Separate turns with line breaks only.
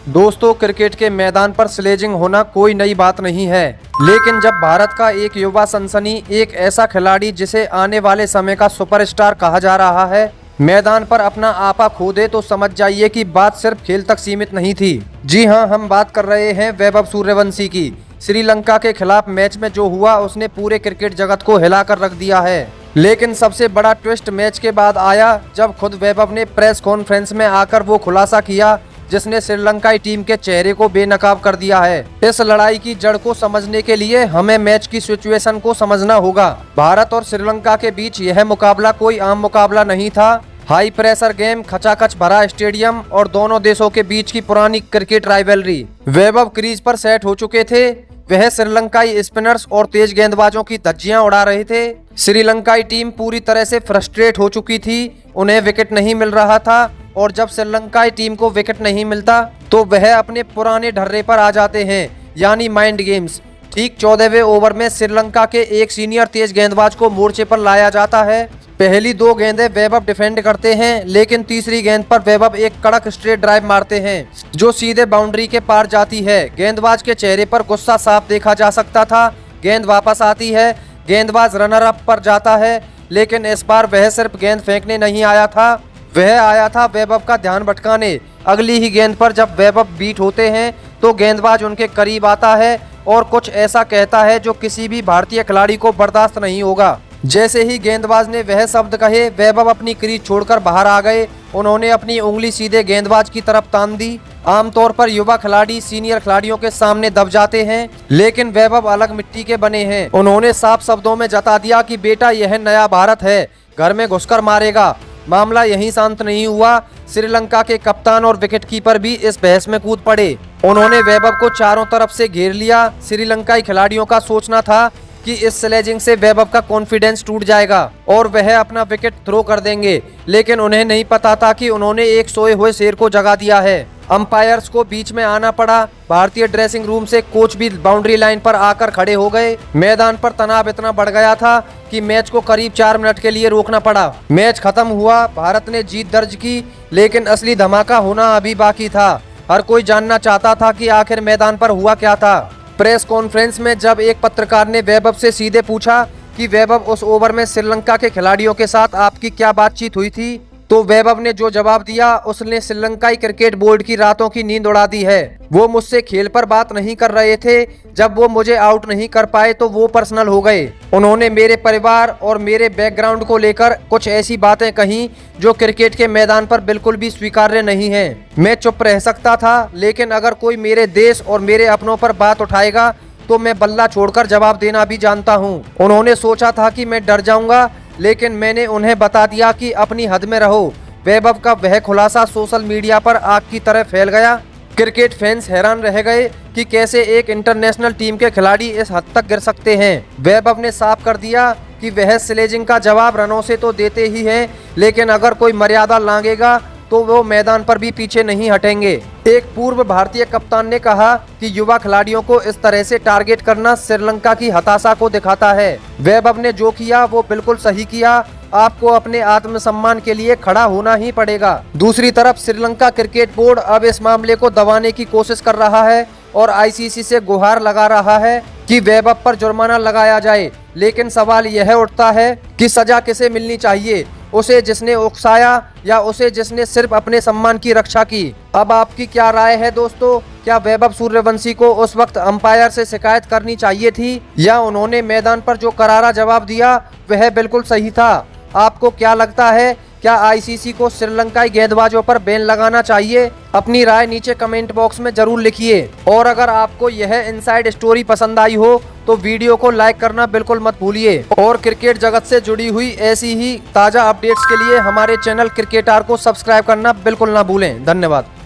दोस्तों, क्रिकेट के मैदान पर स्लेजिंग होना कोई नई बात नहीं है, लेकिन जब भारत का एक युवा सनसनी, एक ऐसा खिलाड़ी जिसे आने वाले समय का सुपरस्टार कहा जा रहा है, मैदान पर अपना आपा खो दे तो समझ जाइए कि बात सिर्फ खेल तक सीमित नहीं थी। जी हां, हम बात कर रहे हैं वैभव सूर्यवंशी की। श्रीलंका के खिलाफ मैच में जो हुआ उसने पूरे क्रिकेट जगत को हिलाकर रख दिया है। लेकिन सबसे बड़ा ट्विस्ट मैच के बाद आया, जब खुद वैभव ने प्रेस कॉन्फ्रेंस में आकर वो खुलासा किया जिसने श्रीलंकाई टीम के चेहरे को बेनकाब कर दिया है। इस लड़ाई की जड़ को समझने के लिए हमें मैच की सिचुएशन को समझना होगा। भारत और श्रीलंका के बीच यह मुकाबला कोई आम मुकाबला नहीं था। हाई प्रेशर गेम, खचाखच भरा स्टेडियम और दोनों देशों के बीच की पुरानी क्रिकेट राइवलरी। वैभव क्रीज पर सेट हो चुके थे। वह श्रीलंकाई स्पिनर्स और तेज गेंदबाजों की धज्जियां उड़ा रहे थे। श्रीलंकाई टीम पूरी तरह से फ्रस्ट्रेट हो चुकी थी। उन्हें विकेट नहीं मिल रहा था और जब श्रीलंकाई टीम को विकेट नहीं मिलता तो वह अपने पुराने ढर्रे पर आ जाते हैं, यानी माइंड गेम्स। ठीक 14वें ओवर में श्रीलंका के एक सीनियर तेज गेंदबाज को मोर्चे पर लाया जाता है। पहली 2 गेंदें वैभव डिफेंड करते हैं, लेकिन तीसरी गेंद पर वैभव एक कड़क स्ट्रेट ड्राइव मारते हैं जो सीधे बाउंड्री के पार जाती है। गेंदबाज के चेहरे पर गुस्सा साफ देखा जा सकता था। गेंद वापस आती है, गेंदबाज रनर अप पर जाता है, लेकिन इस बार वह सिर्फ गेंद फेंकने नहीं आया था, वह आया था वैभव का ध्यान भटकाने। अगली ही गेंद पर जब वैभव बीट होते हैं तो गेंदबाज उनके करीब आता है और कुछ ऐसा कहता है जो किसी भी भारतीय खिलाड़ी को बर्दाश्त नहीं होगा। जैसे ही गेंदबाज ने वह शब्द कहे, वैभव अपनी क्रीज छोड़कर बाहर आ गए। उन्होंने अपनी उंगली सीधे गेंदबाज की तरफ तान दी। आमतौर पर युवा खिलाड़ी सीनियर खिलाड़ियों के सामने दब जाते हैं, लेकिन वैभव अलग मिट्टी के बने हैं। उन्होंने साफ शब्दों में जता दिया कि बेटा, यह नया भारत है, घर में घुसकर मारेगा। मामला यहीं शांत नहीं हुआ। श्रीलंका के कप्तान और विकेटकीपर भी इस बहस में कूद पड़े। उन्होंने वैभव को चारों तरफ से घेर लिया। श्रीलंकाई खिलाड़ियों का सोचना था कि इस स्लेजिंग से वैभव का कॉन्फिडेंस टूट जाएगा और वह अपना विकेट थ्रो कर देंगे, लेकिन उन्हें नहीं पता था कि उन्होंने एक सोए हुए शेर को जगा दिया है। अंपायर्स को बीच में आना पड़ा। भारतीय ड्रेसिंग रूम से कोच भी बाउंड्री लाइन पर आकर खड़े हो गए। मैदान पर तनाव इतना बढ़ गया था कि मैच को करीब 4 मिनट के लिए रोकना पड़ा। मैच खत्म हुआ, भारत ने जीत दर्ज की, लेकिन असली धमाका होना अभी बाकी था। हर कोई जानना चाहता था कि आखिर मैदान पर हुआ क्या था। प्रेस कॉन्फ्रेंस में जब एक पत्रकार ने वैभव से सीधे पूछा कि वैभव, उस ओवर में श्रीलंका के खिलाड़ियों के साथ आपकी क्या बातचीत हुई थी, तो वैभव ने जो जवाब दिया उसने श्रीलंकाई क्रिकेट बोर्ड की रातों की नींद उड़ा दी है। वो मुझसे खेल पर बात नहीं कर रहे थे। जब वो मुझे आउट नहीं कर पाए तो वो पर्सनल हो गए। उन्होंने मेरे परिवार और मेरे बैकग्राउंड को लेकर कुछ ऐसी बातें कही जो क्रिकेट के मैदान पर बिल्कुल भी स्वीकार्य नहीं है। मैं चुप रह सकता था, लेकिन अगर कोई मेरे देश और मेरे अपनों पर बात उठाएगा तो मैं बल्ला छोड़कर जवाब देना भी जानता हूँ। उन्होंने सोचा था कि मैं डर जाऊंगा, लेकिन मैंने उन्हें बता दिया कि अपनी हद में रहो। वैभव का वह खुलासा सोशल मीडिया पर आग की तरह फैल गया। क्रिकेट फैंस हैरान रह गए कि कैसे एक इंटरनेशनल टीम के खिलाड़ी इस हद तक गिर सकते हैं। वैभव ने साफ कर दिया कि वह स्लेजिंग का जवाब रनों से तो देते ही हैं, लेकिन अगर कोई मर्यादा लांघेगा तो वो मैदान पर भी पीछे नहीं हटेंगे। एक पूर्व भारतीय कप्तान ने कहा कि युवा खिलाड़ियों को इस तरह से टारगेट करना श्रीलंका की हताशा को दिखाता है। वैभव ने जो किया वो बिल्कुल सही किया। आपको अपने आत्मसम्मान के लिए खड़ा होना ही पड़ेगा। दूसरी तरफ श्रीलंका क्रिकेट बोर्ड अब इस मामले को दबाने की कोशिश कर रहा है और आईसीसी से गुहार लगा रहा है कि वैभव पर जुर्माना लगाया जाए। लेकिन सवाल यह उठता है कि सजा किसे मिलनी चाहिए, उसे जिसने उकसाया या उसे जिसने सिर्फ अपने सम्मान की रक्षा की। अब आपकी क्या राय है दोस्तों? क्या वैभव सूर्यवंशी को उस वक्त अंपायर से शिकायत करनी चाहिए थी, या उन्होंने मैदान पर जो करारा जवाब दिया वह बिल्कुल सही था? आपको क्या लगता है, क्या आईसीसी को श्रीलंकाई गेंदबाजों पर बैन लगाना चाहिए? अपनी राय नीचे कमेंट बॉक्स में जरूर लिखिए। और अगर आपको यह इनसाइड स्टोरी पसंद आई हो तो वीडियो को लाइक करना बिल्कुल मत भूलिए। और क्रिकेट जगत से जुड़ी हुई ऐसी ही ताज़ा अपडेट्स के लिए हमारे चैनल क्रिकेटार को सब्सक्राइब करना बिल्कुल ना भूलें। धन्यवाद।